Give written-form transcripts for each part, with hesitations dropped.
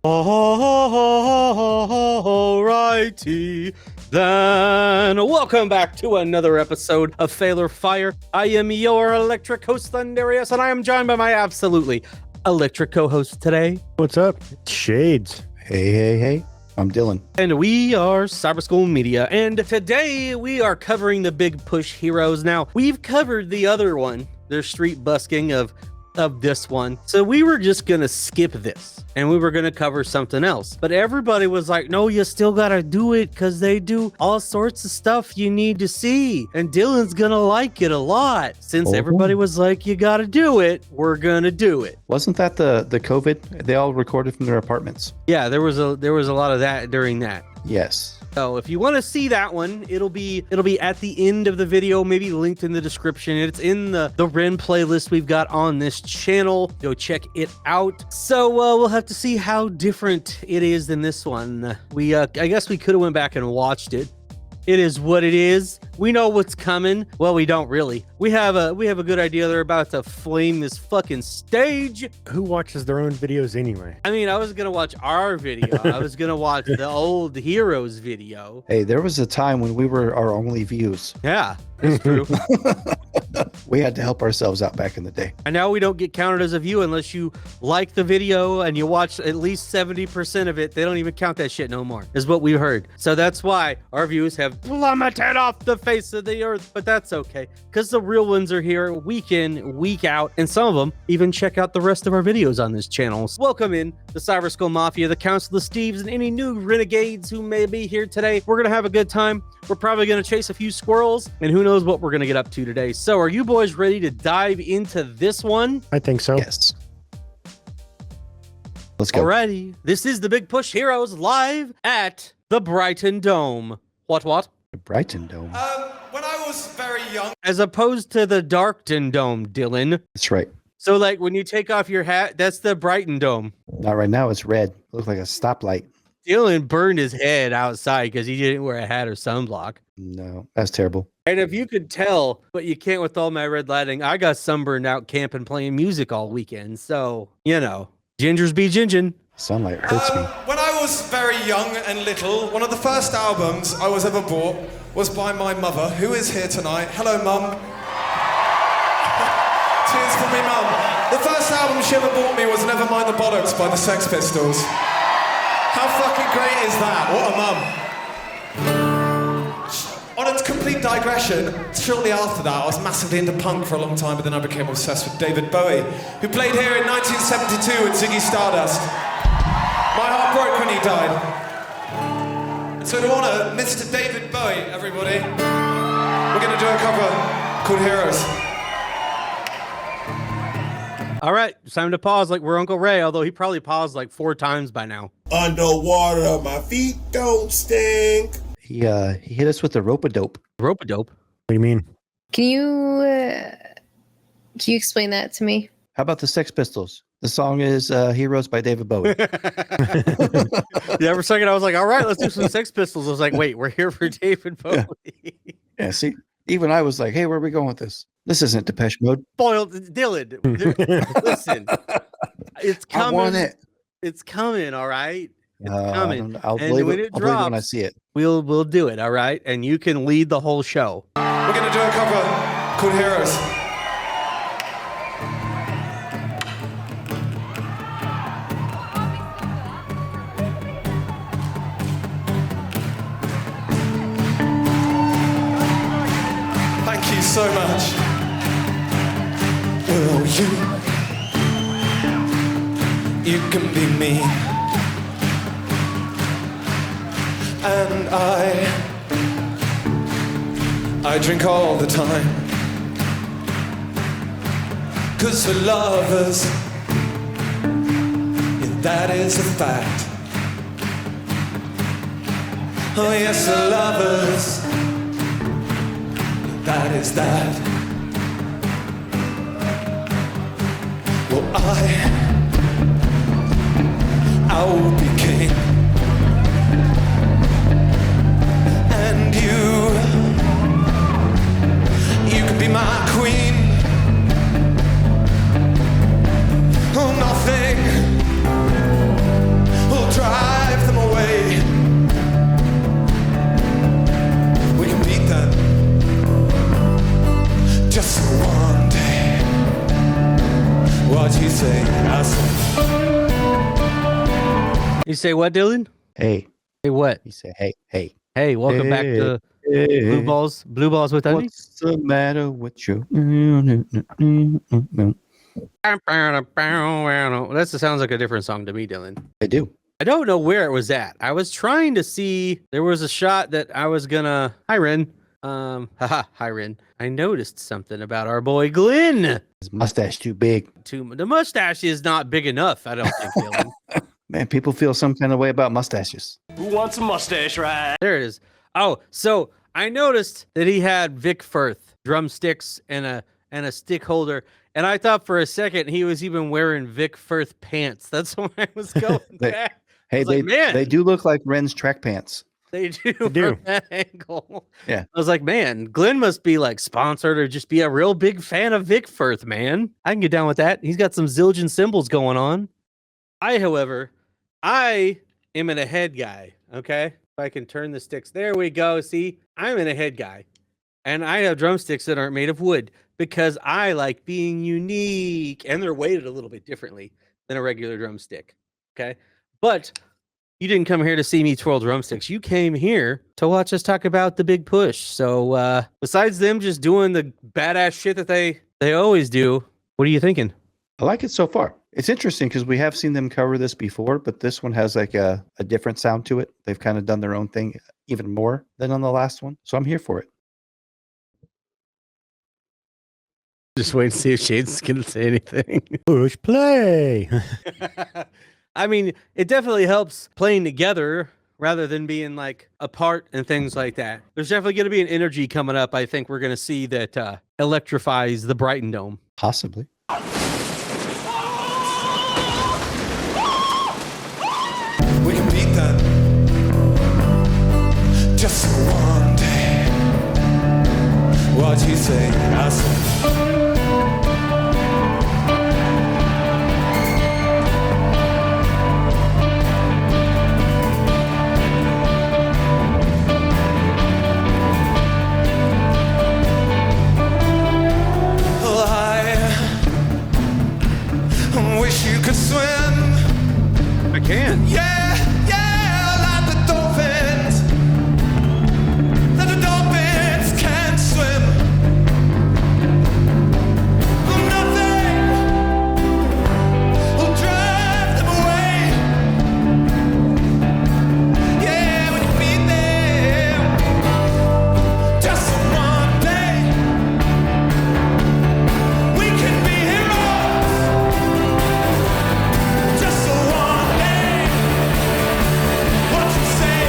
Alrighty then. Welcome back to another episode of Fail or Fire. I am your electric host, Thunderius, and I am joined by my absolutely electric co-host today. What's up? Shades. Hey. I'm Dylan. And we are Cyber School Media. And today we are covering the Big Push Heroes. Now, we've covered the other one, their street busking of this one. So we were just going to skip this and we were going to cover something else. But everybody was like, no, you still got to do it because they do all sorts of stuff you need to see. And Dylan's going to like it a lot. Since everybody was like, you got to do it, we're going to do it. Wasn't that the COVID? They all recorded from their apartments. Yeah, there was a lot of that during that. Yes. So if you want to see that one, it'll be at the end of the video, maybe linked in the description. It's in the REN playlist we've got on this channel. Go check it out. So we'll have to see how different it is than this one. I guess we could have went back and watched it. It is what it is. We know what's coming. Well, we don't really. We have a good idea they're about to flame this fucking stage. Who watches their own videos anyway? I mean, I was gonna watch our video. I was gonna watch the old Heroes video. Hey, there was a time when we were our only views. Yeah, that's true. We had to help ourselves out back in the day. And now we don't get counted as a view unless you like the video and you watch at least 70% of it. They don't even count that shit no more, is what we heard. So that's why our views have plummeted off the face of the earth. But that's okay, because the real ones are here week in, week out. And some of them even check out the rest of our videos on this channel. So welcome in the Cyber Skull Mafia, the Council of Steves, and any new renegades who may be here today. We're going to have a good time. We're probably going to chase a few squirrels, and who knows what we're going to get up to today. So are you boys ready to dive into this one? I think so. Yes. Let's go. Alrighty. This is the Big Push Heroes live at the Brighton Dome. What? The Brighton Dome. When I was very young. As opposed to the Darkton Dome, Dylan. That's right. So like when you take off your hat, that's the Brighton Dome. Not right now. It's red. It looks like a stoplight. Dylan burned his head outside because he didn't wear a hat or sunblock. No, that's terrible. And if you could tell, but you can't with all my red lighting, I got sunburned out camping playing music all weekend. So, you know, gingers be gingin'. Sunlight hurts me. When I was very young and little, one of the first albums I was ever bought was by my mother, who is here tonight. Hello, Mum. Tears for me, Mum. The first album she ever bought me was Nevermind the Bollocks by the Sex Pistols. How fucking great is that? What a mum. On a complete digression, shortly after that, I was massively into punk for a long time, but then I became obsessed with David Bowie, who played here in 1972 with Ziggy Stardust. My heart broke when he died. And so to honor Mr. David Bowie, everybody, we're going to do a cover called Heroes. All right, it's time to pause like we're Uncle Ray, although he probably paused like 4 times by now. Underwater, my feet don't stink. He hit us with the rope-a-dope. Rope-a-dope? What do you mean? Can you explain that to me? How about the Sex Pistols? The song is Heroes by David Bowie. Yeah, for a second I was like, all right, let's do some Sex Pistols. I was like, wait, we're here for David Bowie. Yeah, see, even I was like, hey, where are we going with this? This isn't Depeche Mode. Boiled Dylan. Listen, it's coming. I want it. It's coming, all right? It's coming. I'll And believe when it. it I'll believe it when I drops, see it. We'll do it, all right? And you can lead the whole show. We're going to do a cover called Heroes. Thank you so much. Well, you can be me. And I drink all the time. 'Cause for lovers, yeah, that is a fact. Oh yes, for lovers, that is that. Well, I will be king, and you can be my queen. Oh, nothing will say? I say. You say what, Dylan? Hey, Hey, what? you say, hey, hey. Hey, welcome back to Blue Balls with Onion. What's the matter with you? That sounds like a different song to me, Dylan. I do. I don't know where it was at. I was trying to see. There was a shot that I was gonna. Hi, Ren. Hi, Ren. I noticed something about our boy Glenn. His mustache too big. The mustache is not big enough. I don't think, Dylan. Man, people feel some kind of way about mustaches. Who wants a mustache ride? There it is. Oh, so I noticed that he had Vic Firth drumsticks and a stick holder, and I thought for a second he was even wearing Vic Firth pants. That's why I was going back. Hey, they do look like Ren's track pants. They do do. from that angle. Yeah. I was like, man, Glenn must be like sponsored or just be a real big fan of Vic Firth, man. I can get down with that. He's got some zildjian symbols going on. However, I am an ahead guy. Okay. If I can turn the sticks. There we go. See, I'm an ahead guy. And I have drumsticks that aren't made of wood because I like being unique. And they're weighted a little bit differently than a regular drumstick. Okay. But you didn't come here to see me twirl drumsticks. You came here to watch us talk about the big push. So besides them just doing the badass shit that they always do, what are you thinking? I like it so far. It's interesting because we have seen them cover this before, but this one has like a different sound to it. They've kind of done their own thing even more than on the last one. So I'm here for it. Just wait and see if Shade's going to say anything. Push play. I mean, it definitely helps playing together rather than being like apart and things like that. There's definitely going to be an energy coming up. I think we're going to see that electrifies the Brighton Dome. Possibly. We can beat that. Just one day. What you say? I say. I wish you could swim. I can. Yeah, like the dolphins. That the dolphins can swim. Nothing will drive them away. Yeah, we can beat them. Just one day. We can be heroes. Just one day. What you say?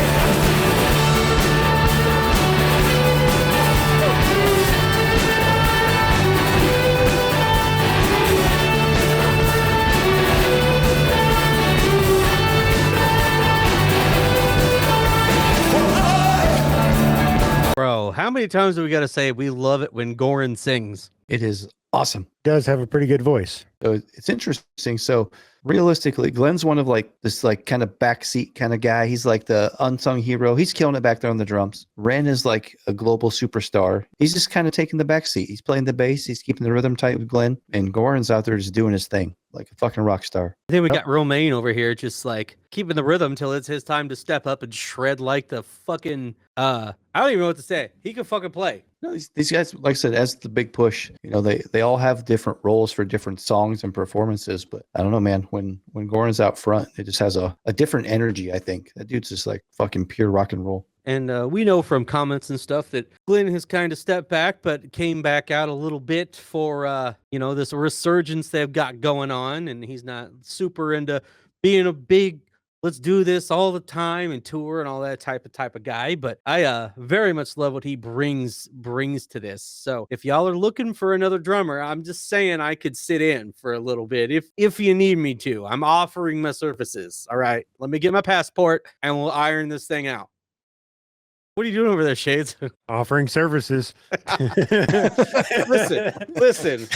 Bro, how many times do we got to say we love it when Goran sings? It is awesome. Does have a pretty good voice. So it's interesting. So realistically, Glenn's one of like this like kind of backseat kind of guy. He's like the unsung hero. He's killing it back there on the drums. Ren is like a global superstar. He's just kind of taking the backseat. He's playing the bass. He's keeping the rhythm tight with Glenn. And Goran's out there just doing his thing like a fucking rock star. I think we got Romaine over here just like keeping the rhythm till it's his time to step up and shred like the fucking I don't even know what to say. He can fucking play. No, these guys, like I said, as the big push, you know, they all have different roles for different songs and performances. But I don't know, man. When Goran's out front, it just has a different energy. I think that dude's just like fucking pure rock and roll. And we know from comments and stuff that Glenn has kind of stepped back, but came back out a little bit for, this resurgence they've got going on. And he's not super into being a big, let's do this all the time and tour and all that type of guy. But I very much love what he brings to this. So if y'all are looking for another drummer, I'm just saying I could sit in for a little bit if you need me to. I'm offering my services. All right, let me get my passport and we'll iron this thing out. What are you doing over there, Shades? Offering services. listen.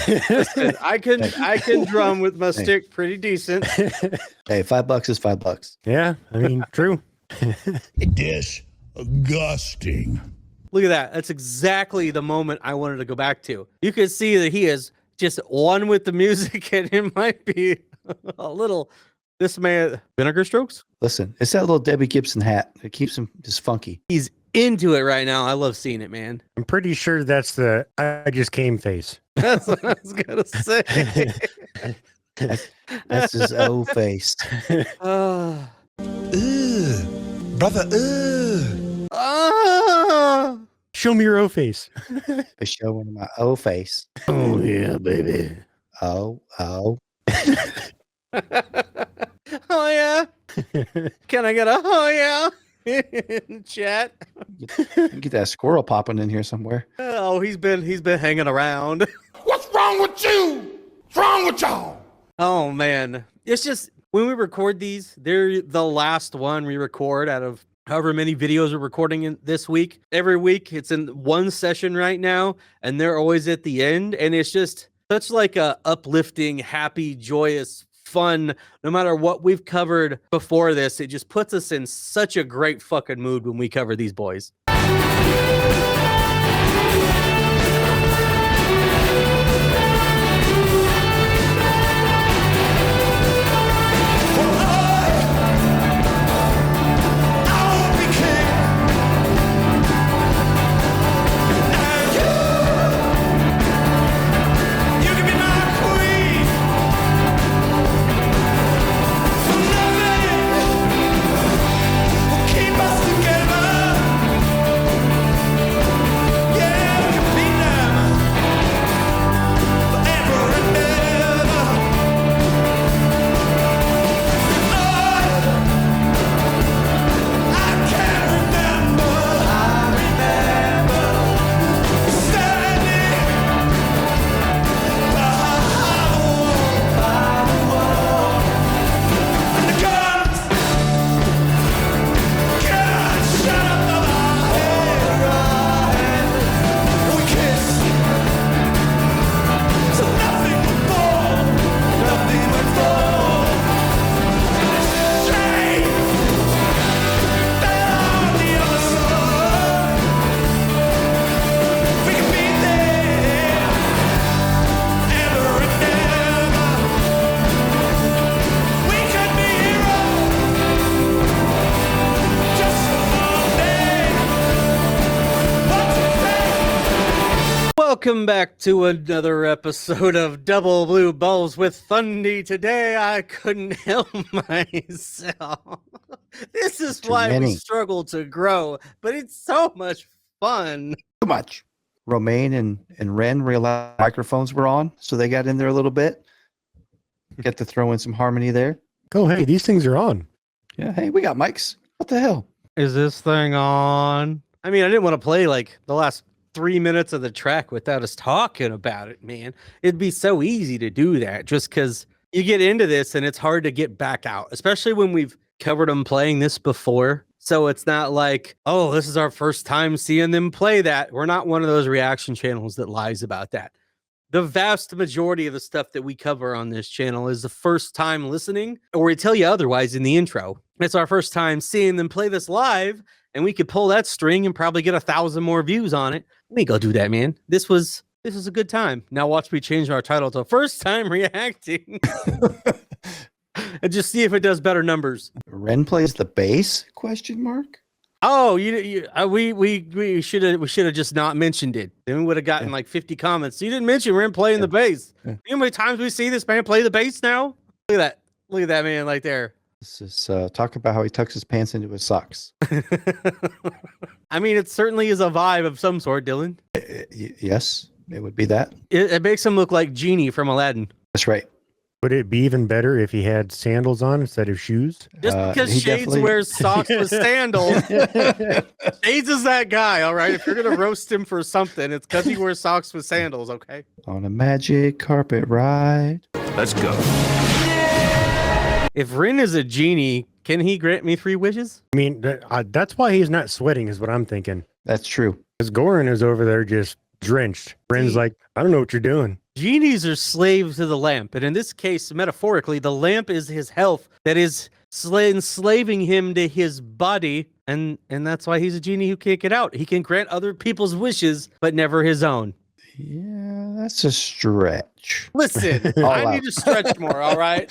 I can drum with my stick pretty decent. Hey, $5 is $5. Yeah, I mean, true. Disgusting. Look at that. That's exactly the moment I wanted to go back to. You can see that he is just one with the music, and it might be a little. This man, vinegar strokes. Listen, it's that little Debbie Gibson hat. It keeps him just funky. He's into it right now. I love seeing it, man. I'm pretty sure that's the I just came face. That's what I was gonna say. That's his O face. Uh, Brother, Show me your O face. I show him my O face. Oh yeah, baby. Oh. oh yeah. Can I get a oh yeah in the chat? You get that squirrel popping in here somewhere. Oh, he's been hanging around. what's wrong with you? What's wrong with y'all? Oh man, it's just when we record these, they're the last one we record out of however many videos we're recording in this week. Every week, it's in one session right now, and they're always at the end, and it's just such like a uplifting, happy, joyous, fun. No matter what we've covered before this, it just puts us in such a great fucking mood when we cover these boys. Welcome back to another episode of Double Blue Balls with Thundy. Today I couldn't help myself. This is why we struggle to grow, but it's so much fun. Too much. Romaine and Ren realized microphones were on, so they got in there a little bit. Get to throw in some harmony there. Oh, hey, these things are on. Yeah, hey, we got mics. What the hell? Is this thing on? I mean, I didn't want to play like the last 3 minutes of the track without us talking about it, man. It'd be so easy to do that just because you get into this and it's hard to get back out, especially when we've covered them playing this before. So it's not like, oh, this is our first time seeing them play that. We're not one of those reaction channels that lies about that. The vast majority of the stuff that we cover on this channel is the first time listening, or we tell you otherwise in the intro. It's our first time seeing them play this live, and we could pull that string and probably get 1,000 more views on it. We go do that, man. This was a good time. Now watch me change our title to First Time Reacting. And just see if it does better numbers. Ren plays the bass? Question mark. Oh, we should have just not mentioned it. Then we would have gotten like 50 comments. You didn't mention Ren playing the bass. You know how many times we see this man play the bass now? Look at that man right there. This is talk about how he tucks his pants into his socks. I mean, it certainly is a vibe of some sort, Dylan. Yes, it would be that. It makes him look like Genie from Aladdin. That's right. Would it be even better if he had sandals on instead of shoes? Just because Shades wears socks with sandals. Shades is that guy, all right? If you're going to roast him for something, it's because he wears socks with sandals, okay? On a magic carpet ride. Let's go. If Rin is a genie, can he grant me 3 wishes? I mean, that's why he's not sweating is what I'm thinking. That's true. Because Goran is over there just drenched. Ren's like, I don't know what you're doing. Genies are slaves to the lamp, and in this case, metaphorically, the lamp is his health that is enslaving him to his body, and that's why he's a genie who can't get out. He can grant other people's wishes, but never his own. Yeah, that's a stretch. Listen, I'll I allow need it. to stretch more. All right.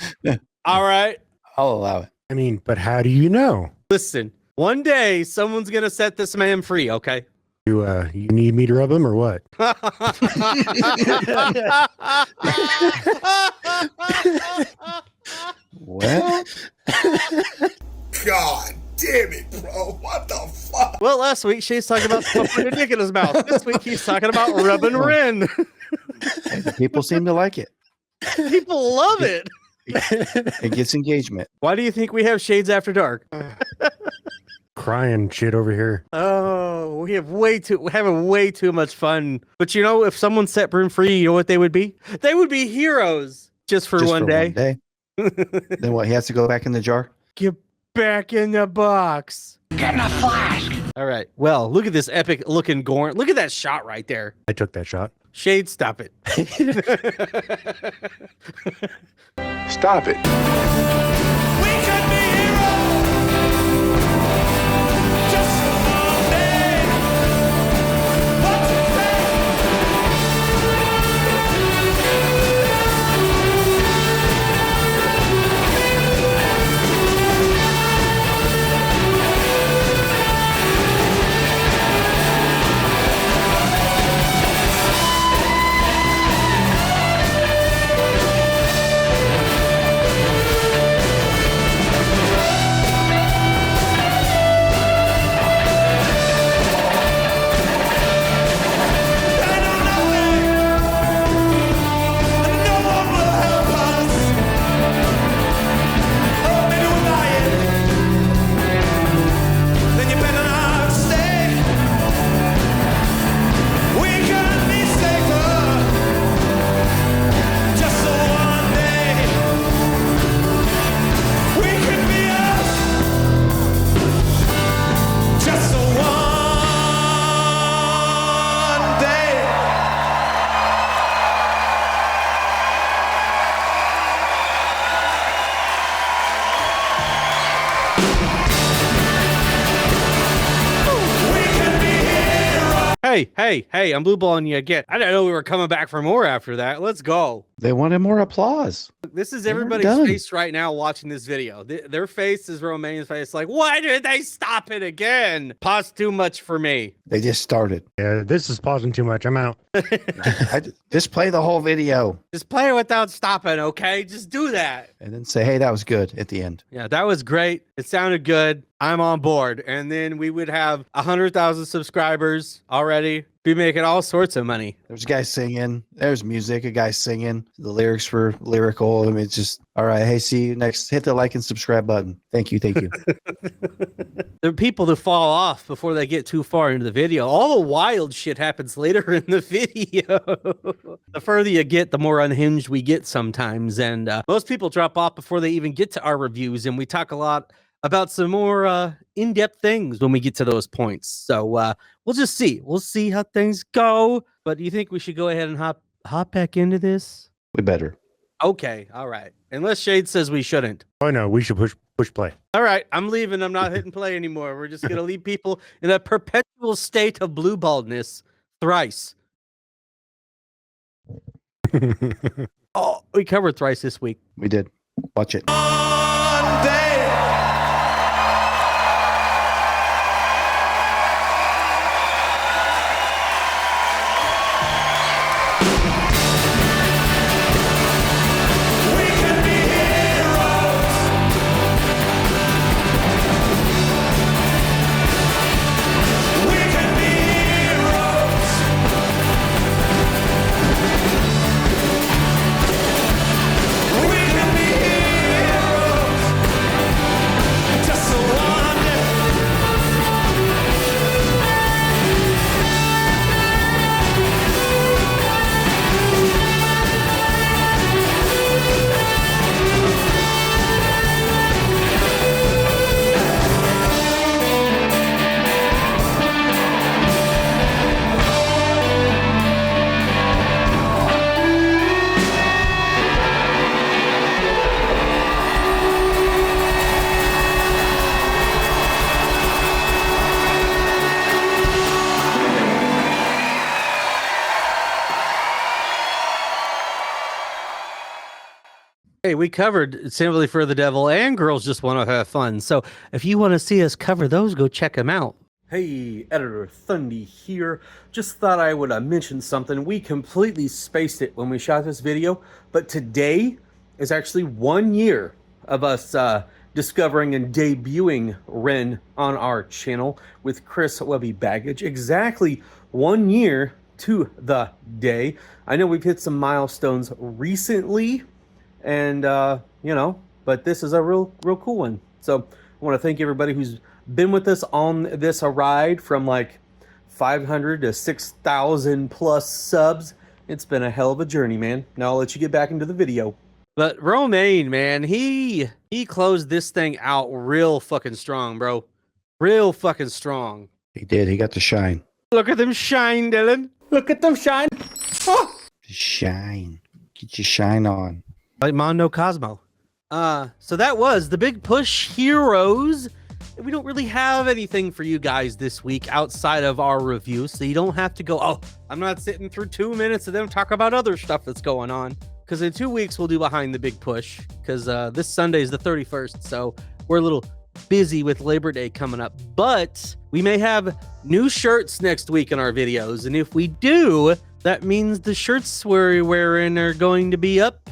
All right. I'll allow it. I mean, but how do you know? Listen, one day someone's going to set this man free. Okay. You need me to rub him or what? Well, God damn it, bro. What the fuck? Well, last week Shay's talking about putting a dick in his mouth. This week he's talking about rubbing Ren. people seem to like it. People love it. It gets engagement. Why do you think we have Shades After Dark? Crying shit over here. Oh, we're having way too much fun. But you know, if someone set Brim free, you know what they would be? They would be heroes just for one day. Then what? He has to go back in the jar. Get back in the box. Get in a flask. All right. Well, look at this epic looking Gorn. Look at that shot right there. I took that shot. Shade, stop it. Stop it. We could be heroes. Just one day. What you say? Hey, I'm blue balling you again. I didn't know we were coming back for more after that. Let's go. They wanted more applause. This is They weren't everybody's done. face right now watching this video. Their face is Romanian's face. Like, why did they stop it again? Pause too much for me. They just started. Yeah, this is pausing too much. I'm out. Just play the whole video Just play it without stopping, okay? Just do that. and then say, "Hey, that was good" at the end. Yeah, that was great. It sounded good. I'm on board. And then we would have 100,000 subscribers already. Be making all sorts of money. There's a guy singing. There's music. A guy singing. The lyrics were lyrical. I mean, it's just all right. Hey, see you next. Hit the like and subscribe button. Thank you. Thank you. There are people that fall off before they get too far into the video. All the wild shit happens later in the video. The further you get, the more unhinged we get sometimes. And most people drop off before they even get to our reviews. And we talk a lot about some more in-depth things when we get to those points. So we'll just see. We'll see how things go. But do you think we should go ahead and hop back into this? We better. Okay. All right. Unless Shade says we shouldn't. Oh no, we should push play. All right, I'm leaving. I'm not hitting play anymore. We're just gonna leave people in a perpetual state of blue baldness thrice. Oh, we covered thrice this week. We did. Watch it. One day. We can be heroes. We can be heroes. We can be heroes. Hey, we covered Simply for the Devil and Girls Just Want to Have Fun. So if you want to see us cover those, go check them out. Hey, Editor Thundy here. Just thought I would mention something. We completely spaced it when we shot this video, but today is actually 1 year of us discovering and debuting REN on our channel with Chris Webby Baggage. Exactly 1 year to the day. I know we've hit some milestones recently, and but this is a real cool one. So I want to thank everybody who's been with us on this ride from like 500 to 6,000 plus subs. It's been a hell of a journey, man. Now I'll let you get back into the video. But Romaine, man, he closed this thing out real fucking strong, bro. Real fucking strong. He did. He got to shine. Look at them shine, Dylan. Look at them shine. Oh! Shine. Get your shine on. Like Mondo Cosmo. So that was the Big Push Heroes. We don't really have anything for you guys this week outside of our review, so you don't have to go, oh, I'm not sitting through 2 minutes of them talk about other stuff that's going on. Because in 2 weeks, we'll do Behind the Big Push, because this Sunday is the 31st, so we're a little busy with Labor Day coming up. But we may have new shirts next week in our videos, and if we do, that means the shirts we're wearing are going to be up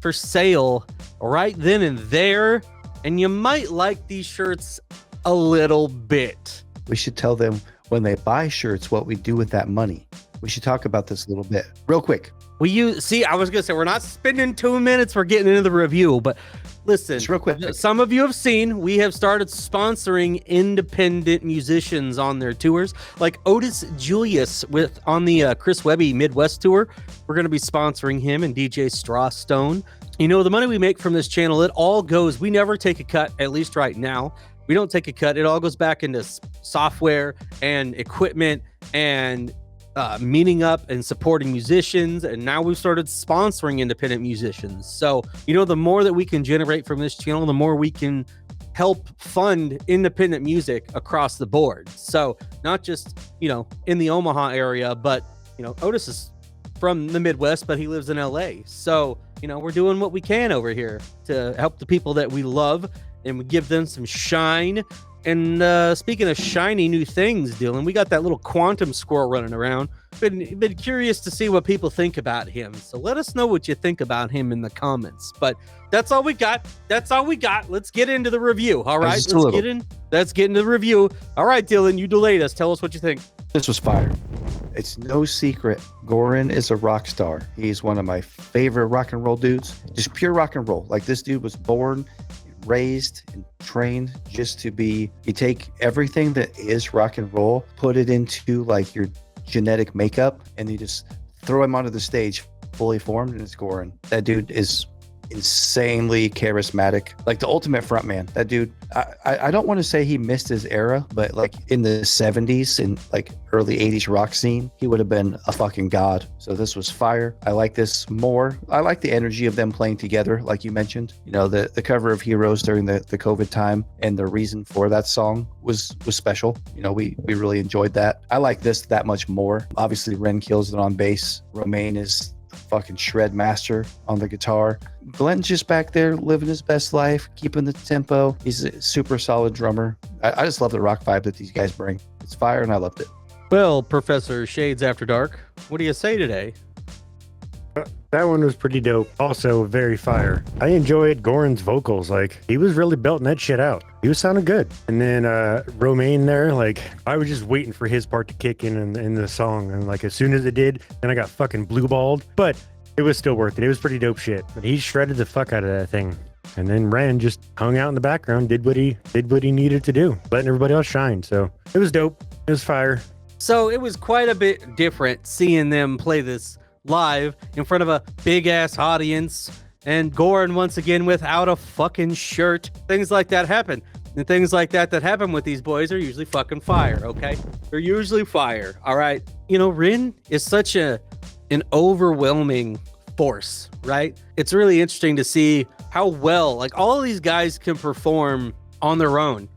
for sale right then and there. And you might like these shirts a little bit. We should tell them when they buy shirts what we do with that money. We should talk about this a little bit. Real quick. I was going to say, we're not spending 2 minutes. We're getting into the review. But listen, just real quick. Some of you have seen, we have started sponsoring independent musicians on their tours. Like Otis Julius on the Chris Webby Midwest tour. We're going to be sponsoring him and DJ Strawstone. You know, the money we make from this channel, it all goes, we never take a cut, at least right now. We don't take a cut. It all goes back into software and equipment and meeting up and supporting musicians. And now we've started sponsoring independent musicians. So, you know, the more that we can generate from this channel, the more we can help fund independent music across the board. So not just, you know, in the Omaha area, but, you know, Otis is from the Midwest, but he lives in LA. So, you know, we're doing what we can over here to help the people that we love and we give them some shine. And speaking of shiny new things, Dylan, we got that little quantum squirrel running around. Been curious to see what people think about him. So let us know what you think about him in the comments. But that's all we got. That's all we got. Let's get into the review. All right, let's get into the review. All right, Dylan, you delayed us. Tell us what you think. This was fire. It's no secret. Goran is a rock star. He's one of my favorite rock and roll dudes. Just pure rock and roll. Like, this dude was born, raised, and trained just to be. You take everything that is rock and roll, put it into like your genetic makeup, and you just throw him onto the stage fully formed, and it's Goran. That dude is insanely charismatic, like the ultimate frontman. That dude, I don't want to say he missed his era, but like in the 70s and like early 80s rock scene, he would have been a fucking god. So this was fire. I like this more. I like the energy of them playing together, like you mentioned. You know, the cover of Heroes during the COVID time, and the reason for that song was special. You know, we really enjoyed that. I like this that much more. Obviously, Ren kills it on bass. Romaine is fucking shred master on the guitar. Glenn's just back there living his best life, keeping the tempo. He's a super solid drummer. I just love the rock vibe that these guys bring. It's fire, and I loved it. Well, Professor Shades After Dark, what do you say today? That one was pretty dope. Also very fire. I enjoyed Goran's vocals. Like, he was really belting that shit out. He was sounding good. And then Romaine there, like, I was just waiting for his part to kick in the song. And like, as soon as it did, then I got fucking blue balled. But it was still worth it. It was pretty dope shit. But he shredded the fuck out of that thing. And then Ren just hung out in the background, did what he needed to do, letting everybody else shine. So it was dope. It was fire. So it was quite a bit different seeing them play this live in front of a big ass audience, and Goran once again without a fucking shirt. Things like that happen, and things like that happen with these boys are usually fucking fire. Okay, they're usually fire. All right, you know, Ren is such an overwhelming force, right? It's really interesting to see how well, like, all of these guys can perform on their own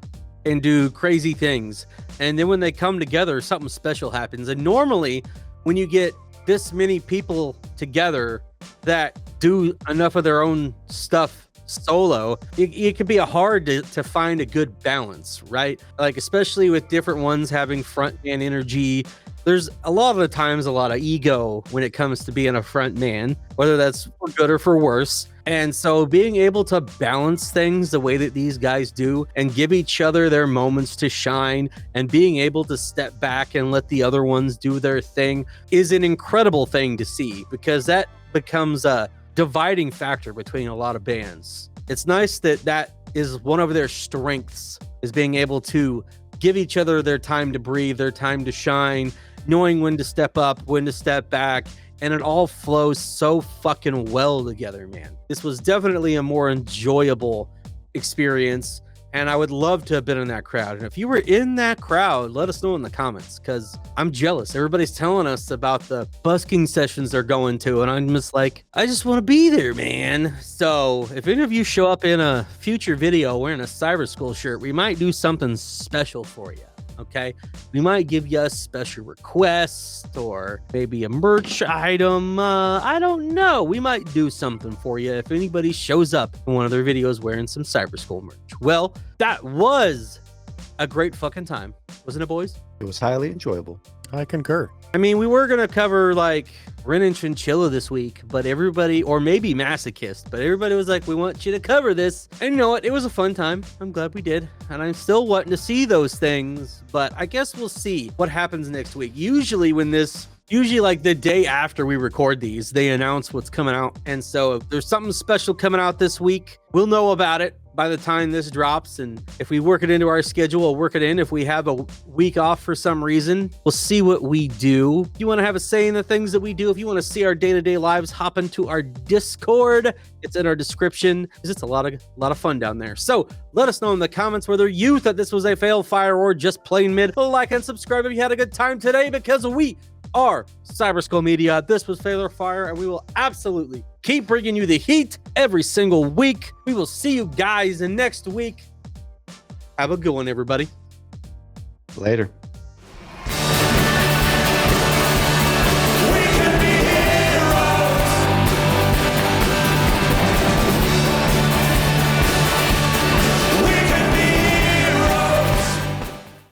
and do crazy things, and then when they come together, something special happens. And normally when you get this many people together that do enough of their own stuff solo, it could be hard to find a good balance, right? Like, especially with different ones having frontman energy. There's a lot of the times a lot of ego when it comes to being a front man, whether that's for good or for worse. And so being able to balance things the way that these guys do and give each other their moments to shine and being able to step back and let the other ones do their thing is an incredible thing to see, because that becomes a dividing factor between a lot of bands. It's nice that is one of their strengths, is being able to give each other their time to breathe, their time to shine, knowing when to step up, when to step back, and it all flows so fucking well together, man. This was definitely a more enjoyable experience, and I would love to have been in that crowd. And if you were in that crowd, let us know in the comments, because I'm jealous. Everybody's telling us about the busking sessions they're going to, and I'm just like, I just want to be there, man. So if any of you show up in a future video wearing a Cyber School shirt, we might do something special for you. Okay, we might give you a special request or maybe a merch item. I don't know. We might do something for you if anybody shows up in one of their videos wearing some Cyber School merch. Well, that was a great fucking time, wasn't it, boys? It was highly enjoyable. I concur. I mean, we were going to cover like Ren and Chinchilla this week, but everybody, or maybe Masochist, but everybody was like, we want you to cover this. And you know what? It was a fun time. I'm glad we did. And I'm still wanting to see those things, but I guess we'll see what happens next week. Usually like the day after we record these, they announce what's coming out. And so if there's something special coming out this week, we'll know about it by the time this drops. And if we work it into our schedule, we'll work it in. If we have a week off for some reason, we'll see what we do. If you want to have a say in the things that we do, if you want to see our day-to-day lives, hop into our Discord. It's in our description, because it's a lot of fun down there. So let us know in the comments whether you thought this was a fail, fire, or just plain mid. Like and subscribe if you had a good time today, because we are Cyber Skull Media. This was Fail or Fire, and we will absolutely keep bringing you the heat every single week. We will see you guys next week. Have a good one, everybody. Later.